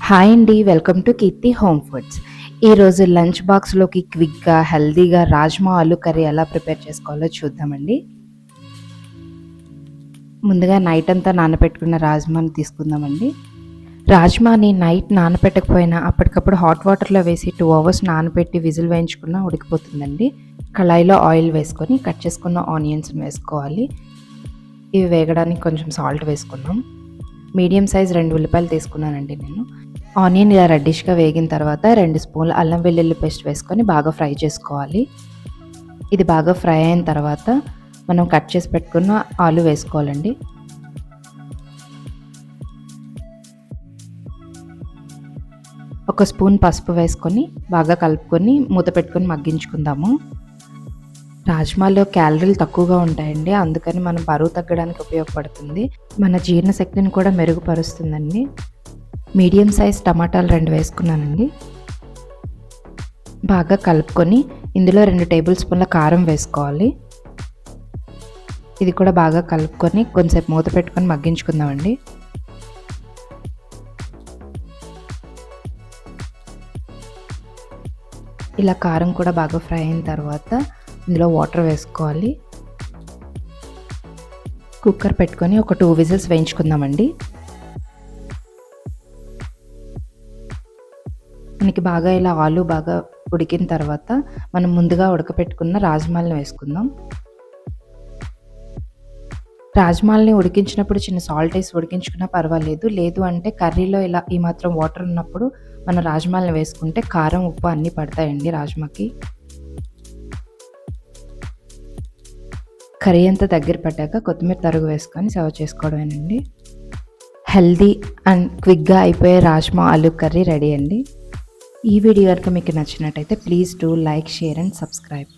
Hi అండి, welcome to Keerthi home foods. ఈరోజు lunch బాక్స్లోకి క్విక్గా హెల్తీగా రాజ్మా ఆలు కర్రీ ఎలా ప్రిపేర్ చేసుకోవాలో చూద్దామండి. ముందుగా నైట్ అంతా నానబెట్టుకున్న రాజ్మాని తీసుకుందామండి. రాజ్మాని నైట్ నానబెట్టకపోయినా అప్పటికప్పుడు హాట్ వాటర్లో వేసి 2 అవర్స్ నానబెట్టి విజిల్ వేయించుకున్నా ఉడికిపోతుందండి. కళాయిలో ఆయిల్ వేసుకొని కట్ చేసుకున్న ఆనియన్స్ని వేసుకోవాలి. ఇవి వేగడానికి కొంచెం సాల్ట్ వేసుకున్నాం. మీడియం సైజ్ 2 ఉల్లిపాయలు తీసుకున్నానండి నేను. ఆనియన్ ఇలా రెడ్డిష్గా వేగిన తర్వాత 2 స్పూన్ల అల్లం వెల్లుల్లి పేస్ట్ వేసుకొని బాగా ఫ్రై చేసుకోవాలి. ఇది బాగా ఫ్రై అయిన తర్వాత మనం కట్ చేసి పెట్టుకున్న ఆలు వేసుకోవాలండి. ఒక స్పూన్ పసుపు వేసుకొని బాగా కలుపుకొని మూత పెట్టుకొని మగ్గించుకుందాము. రాజ్మాలో క్యాలరీలు తక్కువగా ఉంటాయండి, అందుకని మనం బరువు తగ్గడానికి ఉపయోగపడుతుంది. మన జీర్ణశక్తిని కూడా మెరుగుపరుస్తుందండి. మీడియం సైజ్ టమాటాలు 2 వేసుకున్నానండి. బాగా కలుపుకొని ఇందులో 2 టేబుల్ స్పూన్ల కారం వేసుకోవాలి. ఇది కూడా బాగా కలుపుకొని కొంచెంసేపు మూత పెట్టుకొని మగ్గించుకుందామండి. ఇలా కారం కూడా బాగా ఫ్రై అయిన తర్వాత ఇందులో వాటర్ వేసుకోవాలి. కుక్కర్ పెట్టుకొని ఒక 2 విజిల్స్ వేయించుకుందామండి. మనకి బాగా ఇలా ఆలు బాగా ఉడికిన తర్వాత మనం ముందుగా ఉడకపెట్టుకున్న రాజ్మాల్ని వేసుకుందాం. రాజ్మాల్ని ఉడికించినప్పుడు చిన్న సాల్ట్ వేసి ఉడికించుకున్నా పర్వాలేదు. లేదు అంటే కర్రీలో ఇలా ఈ మాత్రం వాటర్ ఉన్నప్పుడు మనం రాజ్మాల్ని వేసుకుంటే కారం ఉప్పు అన్నీ పడతాయండి రాజ్మాకి. కర్రీ అంతా దగ్గర పడ్డాక కొత్తిమీర తరుగు వేసుకొని సర్వ్ చేసుకోవడమేనండి. హెల్దీ అండ్ క్విక్గా అయిపోయే రాజ్మా ఆలు కర్రీ రెడీ అండి. ఈ వీడియో కనుక మీకు నచ్చినట్టయితే please do like, share and subscribe.